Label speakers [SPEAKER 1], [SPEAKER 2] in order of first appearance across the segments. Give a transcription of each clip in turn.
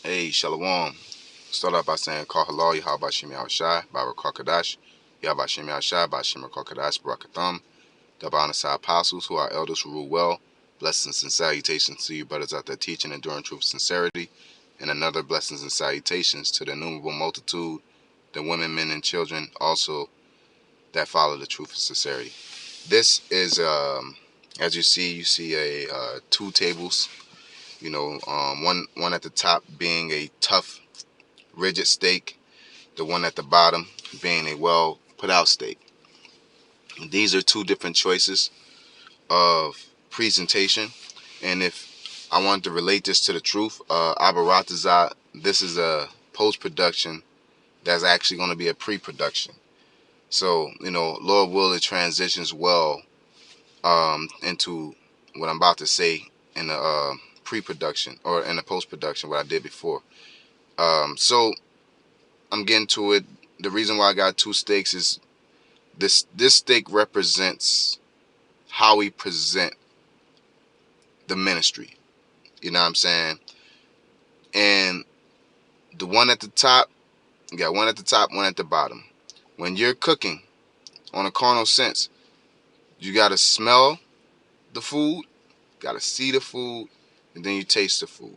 [SPEAKER 1] Hey, Shalom. Start off by saying, Call halal, Yahweh Shemi Al Shai, Baruch Kakadash, Yahweh Shemi Al Shai, Bashim Kakadash, Barakatham, the Bonasai apostles who are elders who rule well. Blessings and salutations to you, brothers out there teaching, enduring truth, sincerity, and another blessings and salutations to the innumerable multitude, the women, men, and children also that follow the truth and sincerity. This is, as you see two tables. One at the top being a tough, rigid steak, the one at the bottom being a well put out steak. These are two different choices of presentation, and if I wanted to relate this to the truth, Abaratazat, this is a post-production that's actually going to be a pre-production. So, Lord will, it transitions well into what I'm about to say in the pre-production or in the post-production, what I did before. So I'm getting to it. The reason why I got two steaks is this steak represents how we present the ministry. You know what I'm saying? And the one at the top, you got one at the top, one at the bottom. When you're cooking on a carnal sense, you got to smell the food, got to see the food, and then you taste the food.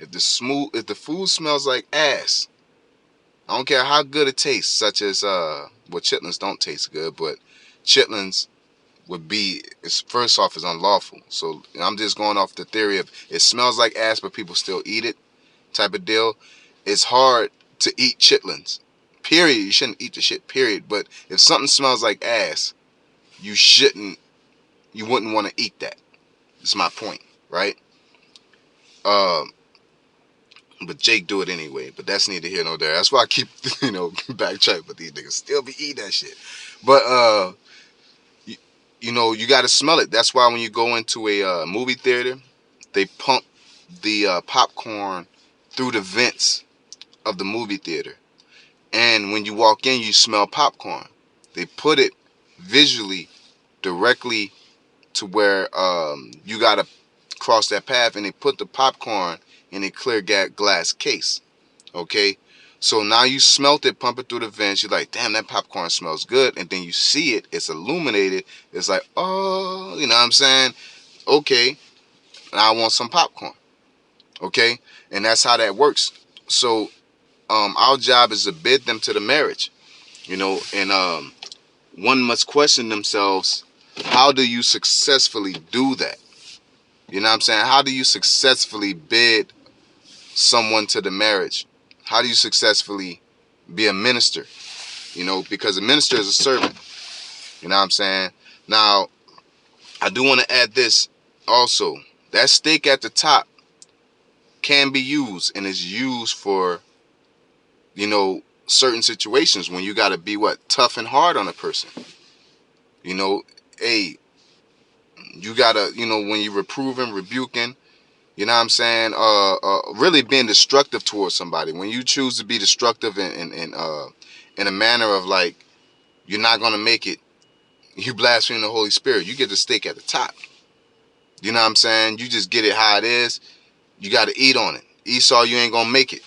[SPEAKER 1] If the food smells like ass, I don't care how good it tastes, such as chitlins don't taste good, but chitlins would be, it's first off, is unlawful. So I'm just going off the theory of it smells like ass but people still eat it type of deal. It's hard to eat chitlins, period. You shouldn't eat the shit, period. But if something smells like ass, you wouldn't want to eat that. That's my point, right? But Jake do it anyway, but that's neither here nor there. That's why I keep backtrack, but these niggas still be eating that shit. But you got to smell it. That's why when you go into a movie theater, they pump the popcorn through the vents of the movie theater. And when you walk in, you smell popcorn. They put it visually directly to where you got to cross that path, and they put the popcorn in a clear glass case. Okay? So now you smelt it, pump it through the vents. You're like, damn, that popcorn smells good. And then you see it. It's illuminated. It's like, oh, you know what I'm saying? Okay, now I want some popcorn. Okay? And that's how that works. So our job is to bid them to the marriage. And one must question themselves, how do you successfully do that? You know what I'm saying? How do you successfully bid someone to the marriage? How do you successfully be a minister? Because a minister is a servant. You know what I'm saying? Now, I do want to add this also. That steak at the top can be used, and is used for, certain situations when you got to be tough and hard on a person. Hey, you got to, when you're reproving, rebuking, you know what I'm saying? Really being destructive towards somebody. When you choose to be destructive in a manner of like, you're not going to make it, you blaspheme the Holy Spirit, you get the steak at the top. You know what I'm saying? You just get it how it is. You got to eat on it. Esau, you ain't going to make it.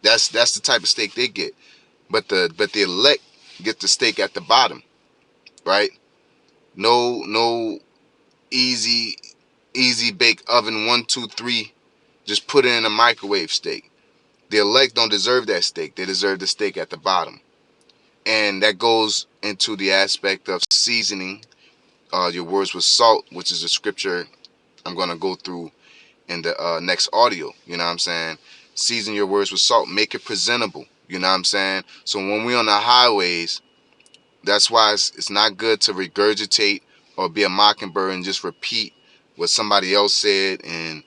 [SPEAKER 1] That's the type of steak they get. But the elect get the steak at the bottom, right? No easy bake oven 1, 2, 3. Just put it in a microwave steak. The elect don't deserve that steak. They deserve the steak at the bottom. And that goes into the aspect of seasoning your words with salt, which is a scripture I'm going to go through in the next audio. You know what I'm saying? Season your words with salt. Make it presentable. You know what I'm saying? So when we're on the highways, that's why it's not good to regurgitate or be a mockingbird and just repeat what somebody else said, and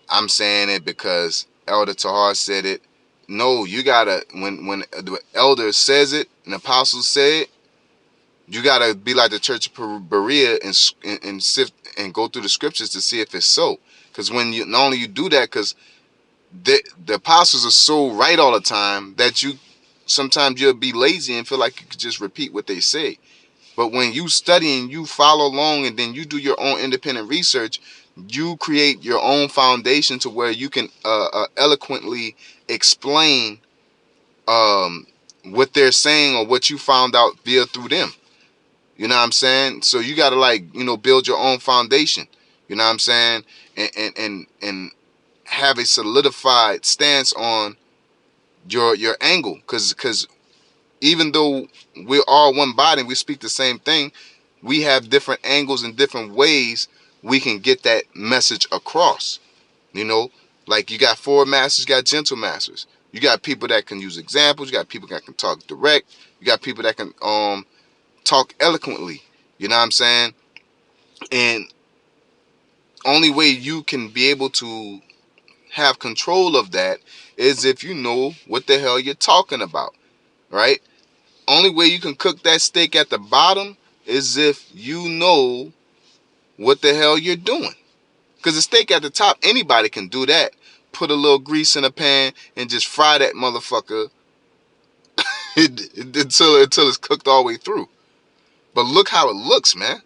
[SPEAKER 1] I'm saying it because Elder Tahar said it. No, you gotta, when the elder says it, an apostle say it, you gotta be like the Church of Berea and sift and go through the scriptures to see if it's so. Because when you not only you do that, because the apostles are so right all the time that you sometimes you'll be lazy and feel like you could just repeat what they say. But when you study and you follow along and then you do your own independent research, you create your own foundation to where you can eloquently explain what they're saying or what you found out via through them. You know what I'm saying? So you got to, like, build your own foundation. You know what I'm saying? And have a solidified stance on your angle, because even though we're all one body, we speak the same thing, we have different angles and different ways we can get that message across. You know, like, you got forward masters, you got gentle masters. You got people that can use examples. You got people that can talk direct. You got people that can talk eloquently. You know what I'm saying? And only way you can be able to have control of that is if you know what the hell you're talking about, right? Only way you can cook that steak at the bottom is if you know what the hell you're doing. Because the steak at the top, anybody can do that. Put a little grease in a pan and just fry that motherfucker until it's cooked all the way through. But look how it looks, man.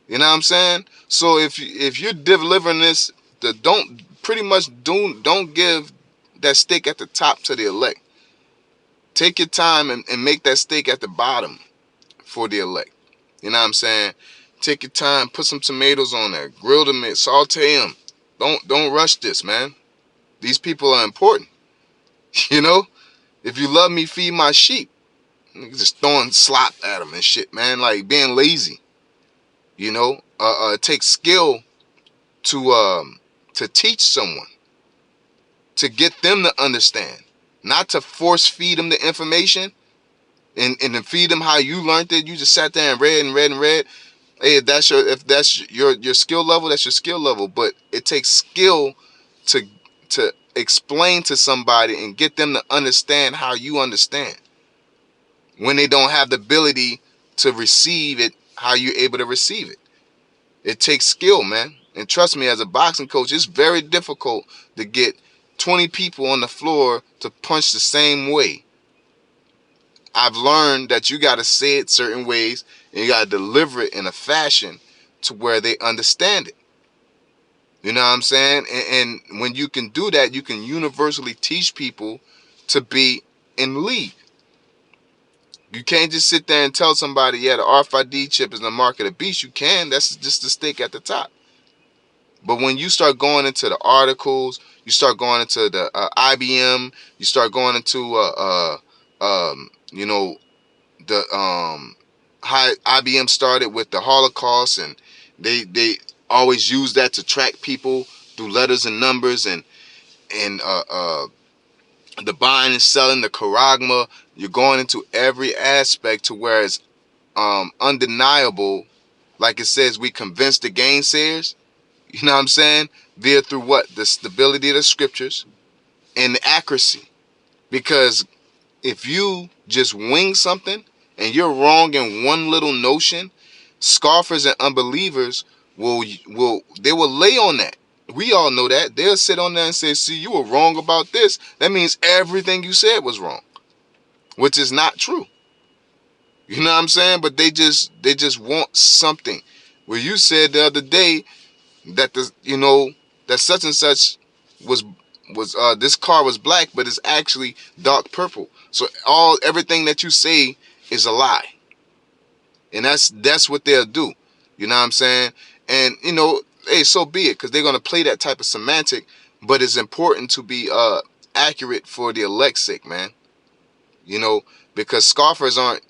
[SPEAKER 1] You know what I'm saying? So if you're delivering this, don't give that steak at the top to the elect. Take your time and make that steak at the bottom for the elect. You know what I'm saying? Take your time, put some tomatoes on there, grill them, saute them. Don't rush this, man. These people are important. You know? If you love me, feed my sheep. Just throwing slop at them and shit, man. Like, being lazy. You know? It takes skill to teach someone, to get them to understand, not to force feed them the information and to feed them how you learned it. You just sat there and read and read and read. Hey, if that's your skill level, that's your skill level. But it takes skill to explain to somebody and get them to understand how you understand, when they don't have the ability to receive it how you're able to receive it. It takes skill, man. And trust me, as a boxing coach, it's very difficult to get 20 people on the floor to punch the same way. I've learned that you got to say it certain ways and you got to deliver it in a fashion to where they understand it. You know what I'm saying? And when you can do that, you can universally teach people to be in league. You can't just sit there and tell somebody, yeah, the RFID chip is the mark of the beast. You can. That's just the steak at the top. But when you start going into the articles, you start going into the IBM, you start going into the how IBM started with the Holocaust, and they always use that to track people through letters and numbers, and the buying and selling, the charagma. You're going into every aspect to where it's undeniable. Like it says, we convince the gainsayers. You know what I'm saying? Via through what? The stability of the scriptures and the accuracy. Because if you just wing something and you're wrong in one little notion, scoffers and unbelievers will lay on that. We all know that. They'll sit on there and say, see, you were wrong about this. That means everything you said was wrong, which is not true. You know what I'm saying? But they just want something. Where you said the other day that that such and such was this car was black, but it's actually dark purple. So everything that you say is a lie. And that's what they'll do. You know what I'm saying? And hey, so be it, because they're gonna play that type of semantic, but it's important to be accurate for the elect's sake, man. Because scoffers aren't,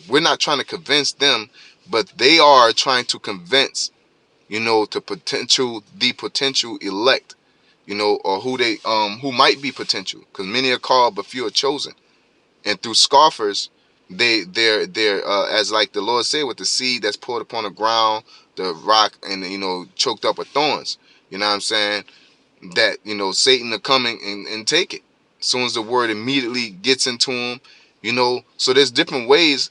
[SPEAKER 1] we're not trying to convince them, but they are trying to convince, the potential elect, or who might be potential, because many are called but few are chosen. And through scoffers, they're as like the Lord said, with the seed that's poured upon the ground, the rock, and choked up with thorns. You know what I'm saying? That Satan will come and take it as soon as the word immediately gets into him. So there's different ways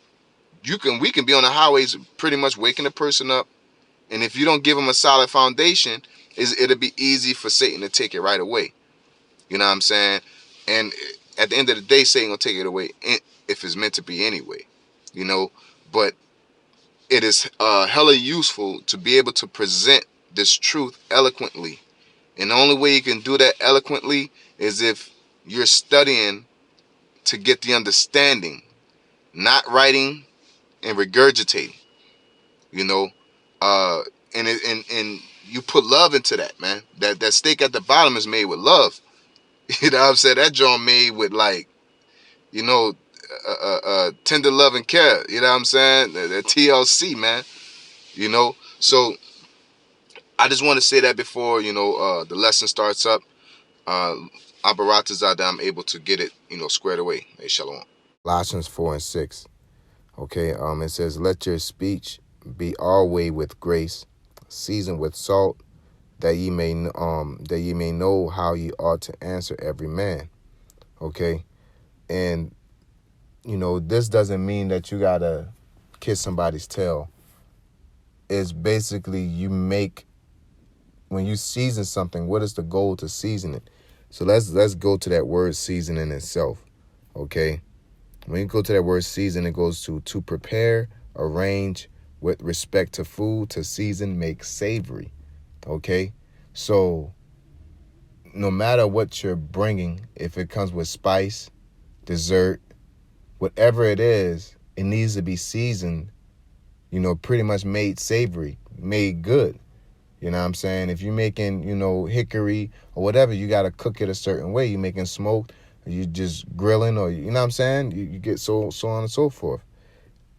[SPEAKER 1] we can be on the highways pretty much waking the person up. And if you don't give them a solid foundation, it'll be easy for Satan to take it right away. You know what I'm saying? And at the end of the day, Satan will take it away if it's meant to be anyway. But it is hella useful to be able to present this truth eloquently. And the only way you can do that eloquently is if you're studying to get the understanding, not writing and regurgitating, you know. Uh, and you put love into that, man. That steak at the bottom is made with love. You know what I'm saying? That joint made with, like, you know, tender love and care. You know what I'm saying? The TLC, man. You know. So I just want to say that before, the lesson starts up. Uh, Abaratazada, I'm able to get it, squared away. Hey, shalom. Colossians 4:6. Okay, it says, "Let your speech be always with grace, seasoned with salt, that ye may know how ye ought to answer every man." Okay, and this doesn't mean that you gotta kiss somebody's tail. It's basically when you season something, what is the goal to season it? So let's go to that word season in itself. Okay, when you go to that word season, it goes to prepare, arrange with respect to food, to season, make savory. Okay, so no matter what you're bringing, if it comes with spice, dessert, whatever it is, it needs to be seasoned, pretty much made savory, made good. You know what I'm saying? If you're making, hickory or whatever, you got to cook it a certain way. You're making smoked, you just grilling, or, you know what I'm saying? You get so on and so forth.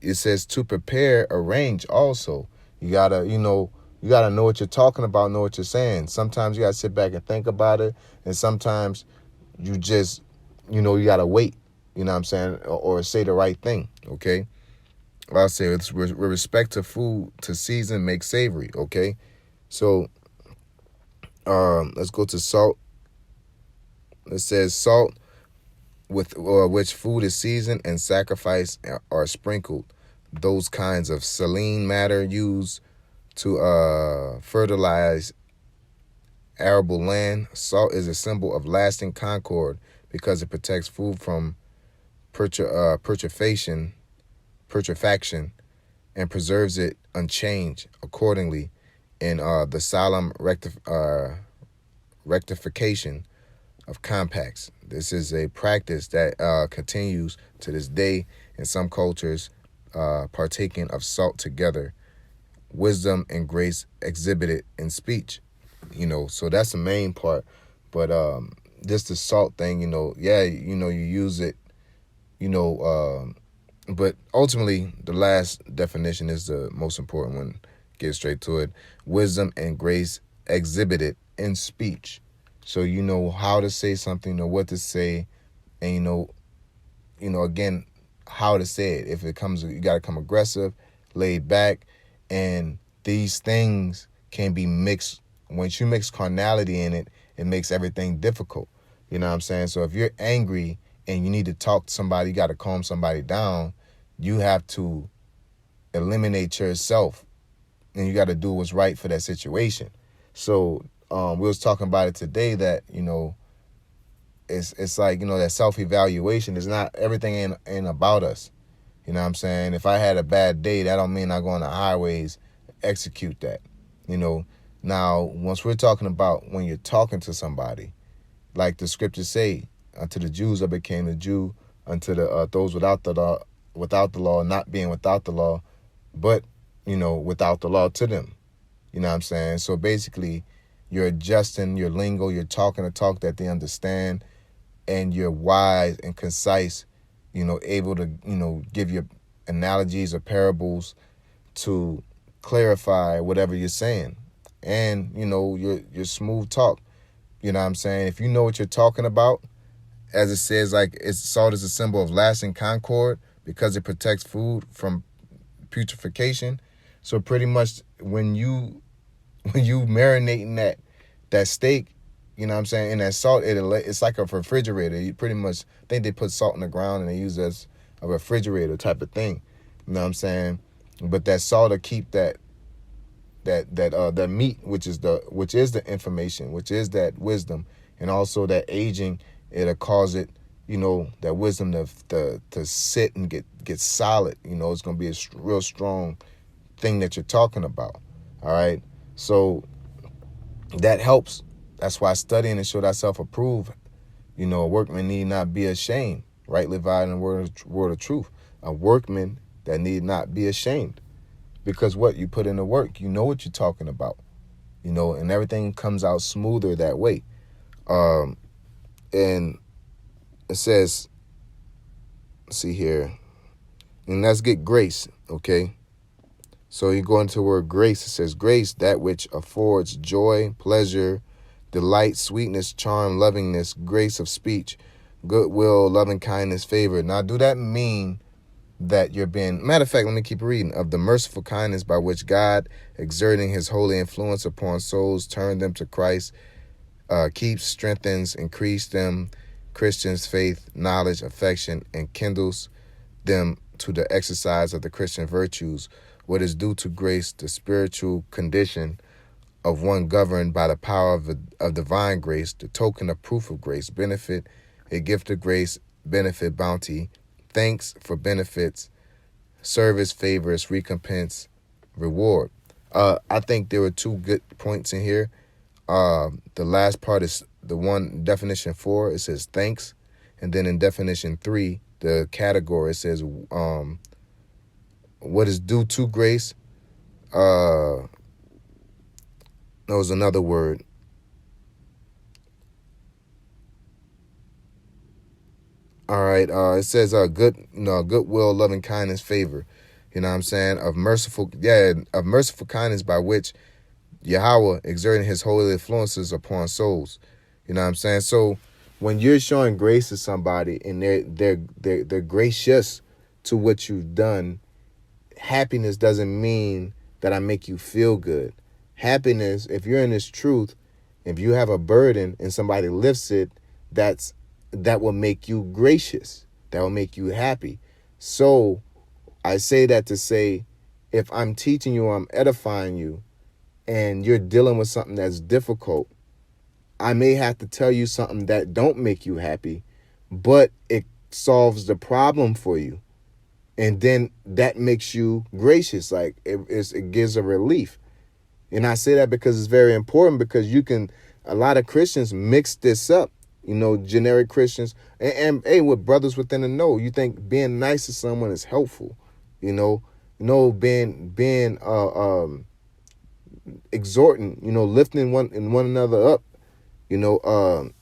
[SPEAKER 1] It says to prepare, arrange also. You got to, you got to know what you're talking about, know what you're saying. Sometimes you got to sit back and think about it. And sometimes you just, you got to wait, you know what I'm saying? Or say the right thing, okay? I'll say it's with respect to food, to season, make savory, okay? So let's go to salt. It says salt with which food is seasoned and sacrifice are sprinkled. Those kinds of saline matter used to fertilize arable land. Salt is a symbol of lasting concord because it protects food from putrefaction and preserves it unchanged. Accordingly, in the solemn rectification of compacts. This is a practice that continues to this day in some cultures, partaking of salt together, wisdom and grace exhibited in speech. So that's the main part. But just the salt thing, you use it, but ultimately the last definition is the most important one. Get straight to it. Wisdom and grace exhibited in speech. So you know how to say something, know what to say, and again, how to say it. If it comes, you got to come aggressive, laid back, and these things can be mixed. Once you mix carnality in it, it makes everything difficult. You know what I'm saying? So if you're angry and you need to talk to somebody, you got to calm somebody down, you have to eliminate yourself, and you got to do what's right for that situation. So we was talking about it today that, it's like, that self-evaluation is not, everything ain't about us. You know what I'm saying? If I had a bad day, that don't mean I go on the highways, execute that. Now, once we're talking about when you're talking to somebody, like the scriptures say, unto the Jews I became a Jew, unto the those without the law, not being without the law, but, without the law to them. You know what I'm saying? So basically, you're adjusting your lingo, you're talking a talk that they understand, and you're wise and concise, able to, give your analogies or parables to clarify whatever you're saying. And, your smooth talk. You know what I'm saying? If you know what you're talking about, as it says, like, salt is a symbol of lasting concord because it protects food from putrefaction. So pretty much when you marinating that steak, you know what I'm saying, in that salt, it's like a refrigerator. You pretty much think they put salt in the ground and they use it as a refrigerator type of thing. You know what I'm saying? But that salt will keep that meat, which is the information, which is that wisdom, and also that aging, it'll cause it, that wisdom to sit and get solid. It's gonna be a real strong thing that you're talking about. All right. So that helps. That's why studying and show thyself approved. A workman need not be ashamed, rightly dividing the word of truth. A workman that need not be ashamed. Because what? You put in the work. You know what you're talking about. And everything comes out smoother that way. And it says, see here, and let's get grace, okay? So you go into the word grace. It says grace, that which affords joy, pleasure, delight, sweetness, charm, lovingness, grace of speech, goodwill, loving kindness, favor. Now, do that mean that you're being... Matter of fact, let me keep reading. Of the merciful kindness by which God, exerting his holy influence upon souls, turned them to Christ, keeps, strengthens, increase them, Christians' faith, knowledge, affection, and kindles them to the exercise of the Christian virtues, what is due to grace, the spiritual condition of one governed by the power of divine grace, the token of proof of grace, benefit, a gift of grace, benefit, bounty, thanks for benefits, service, favors, recompense, reward. I think there were two good points in here. The last part is the one, definition 4, it says thanks. And then in definition 3, the category, it says what is due to grace. That was another word. All right. It says goodwill, loving kindness, favor. You know what I'm saying? Of merciful kindness by which Yahweh exerting his holy influences upon souls. You know what I'm saying? So when you're showing grace to somebody and they're gracious to what you've done, happiness doesn't mean that I make you feel good. Happiness, if you're in this truth, if you have a burden and somebody lifts it, that will make you gracious. That will make you happy. So I say that to say, if I'm teaching you, I'm edifying you, and you're dealing with something that's difficult, I may have to tell you something that don't make you happy, but it solves the problem for you. And then that makes you gracious. Like it gives a relief. And I say that because it's very important, because a lot of Christians mix this up, generic Christians and with brothers within the know. You think being nice to someone is helpful, being exhorting, lifting one another up, and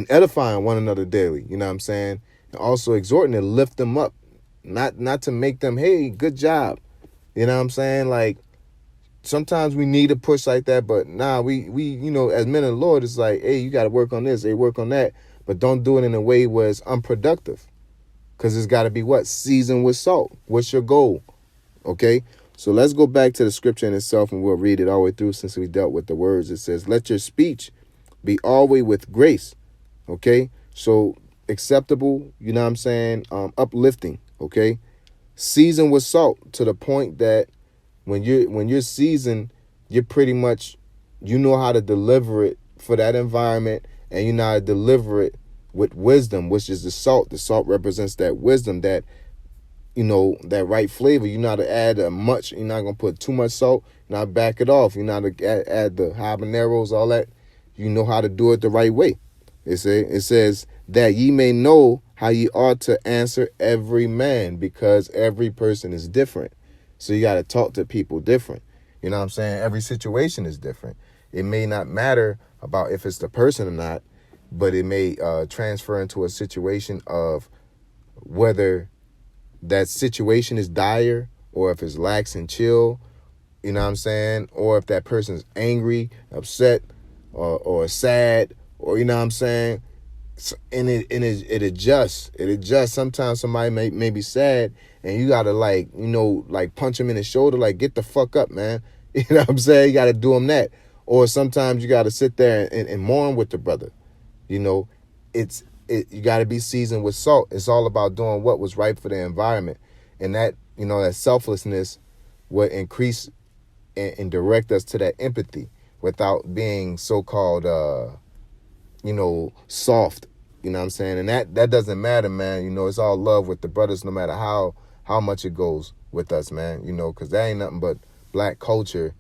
[SPEAKER 1] edifying one another daily. You know what I'm saying? And also exhorting to lift them up, not to make them, hey, good job. You know what I'm saying? Like, sometimes we need a push like that, but we as men of the Lord, it's like, hey, you got to work on this, hey, work on that, but don't do it in a way where it's unproductive, because it's got to be seasoned with salt. What's your goal? Okay, so let's go back to the scripture in itself, and we'll read it all the way through since we dealt with the words. It says, let your speech be always with grace. Okay, so acceptable, you know what I'm saying, uplifting. Okay, seasoned with salt, to the point that when you're seasoned, you're pretty much, how to deliver it for that environment, and you know how to deliver it with wisdom, which is the salt. The salt represents that wisdom, that that right flavor. You know how to add much. You're not gonna put too much salt. You're not back it off. You know how to add the habaneros, all that. You know how to do it the right way. It says that ye may know how ye ought to answer every man, because every person is different. So you got to talk to people different. You know what I'm saying? Every situation is different. It may not matter about if it's the person or not, but it may transfer into a situation of whether that situation is dire, or if it's lax and chill, you know what I'm saying? Or if that person's angry, upset, or sad, or, you know what I'm saying? And it adjusts. It adjusts. Sometimes somebody may be sad, and you gotta punch him in the shoulder, like, get the fuck up, man. You know what I'm saying? You gotta do him that. Or sometimes you gotta sit there and mourn with the brother. You gotta be seasoned with salt. It's all about doing what was right for the environment, and that that selflessness will increase and direct us to that empathy without being so-called soft. You know what I'm saying? And that doesn't matter, man. It's all love with the brothers, no matter how much it goes with us, man. Because that ain't nothing but black culture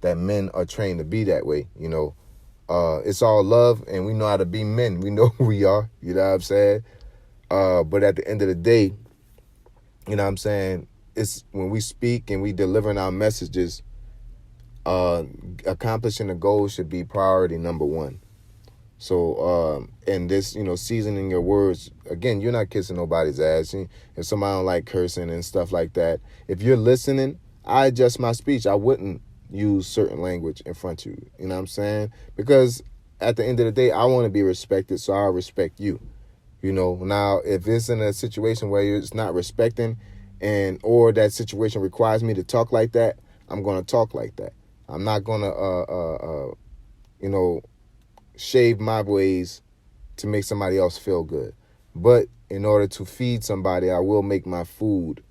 [SPEAKER 1] that men are trained to be that way. It's all love, and we know how to be men. We know who we are. You know what I'm saying? But at the end of the day, you know what I'm saying, it's when we speak and we delivering our messages, accomplishing the goal should be priority number one. So, and this, seasoning your words, again, you're not kissing nobody's ass. If somebody don't like cursing and stuff like that, if you're listening, I adjust my speech. I wouldn't use certain language in front of you. You know what I'm saying? Because at the end of the day, I want to be respected, so I'll respect you. Now, if it's in a situation where it's not respecting or that situation requires me to talk like that, I'm going to talk like that. I'm not going to, shave my ways to make somebody else feel good. But in order to feed somebody, I will make my food.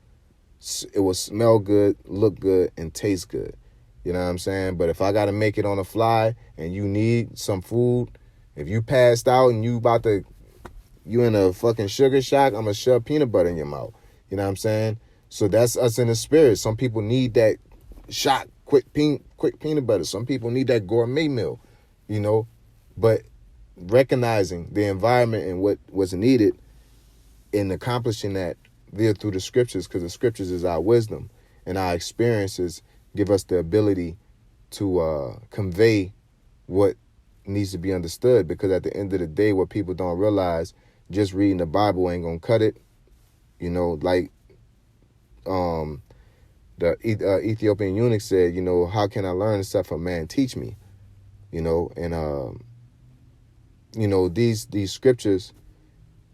[SPEAKER 1] It will smell good, look good, and taste good. You know what I'm saying? But if I got to make it on the fly and you need some food, if you passed out and you in a fucking sugar shack, I'm going to shove peanut butter in your mouth. You know what I'm saying? So that's us in the spirit. Some people need that shot, quick peanut butter. Some people need that gourmet meal, But recognizing the environment and what was needed in accomplishing that via through the scriptures, because the scriptures is our wisdom and our experiences give us the ability to convey what needs to be understood. Because at the end of the day, what people don't realize, just reading the Bible ain't gonna cut it. Like the Ethiopian eunuch said, how can I learn except for man teach me? These scriptures,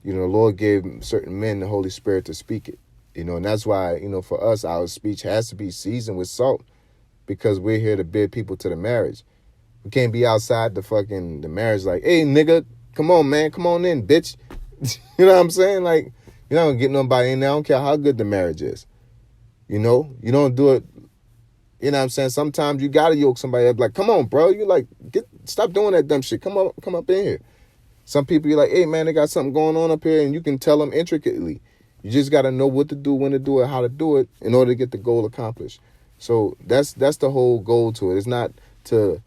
[SPEAKER 1] the Lord gave certain men the Holy Spirit to speak it, and that's why, for us, our speech has to be seasoned with salt, because we're here to bid people to the marriage. We can't be outside the marriage like, hey, nigga, come on, man, come on in, bitch. You know what I'm saying? Like, you're not gonna get nobody in there. I don't care how good the marriage is. You don't do it. You know what I'm saying? Sometimes you gotta yoke somebody up. Like, come on, bro. You like, stop doing that dumb shit. Come up in here. Some people, you're like, hey, man, they got something going on up here, and you can tell them intricately. You just got to know what to do, when to do it, how to do it in order to get the goal accomplished. So that's the whole goal to it. It's not to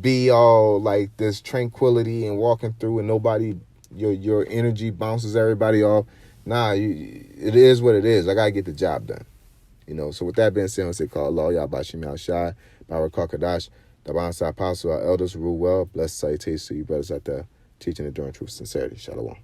[SPEAKER 1] be all like this tranquility and walking through and nobody, your energy bounces everybody off. Nah, it is what it is. I got to get the job done. So with that being said, I say, call Allah, Yahbashim Al-Shai, Barakah Kadash, the Bonsai Apostle, our elders rule well. Blessed salutations to you brothers out there, teaching, enduring truth, sincerity. Shalom.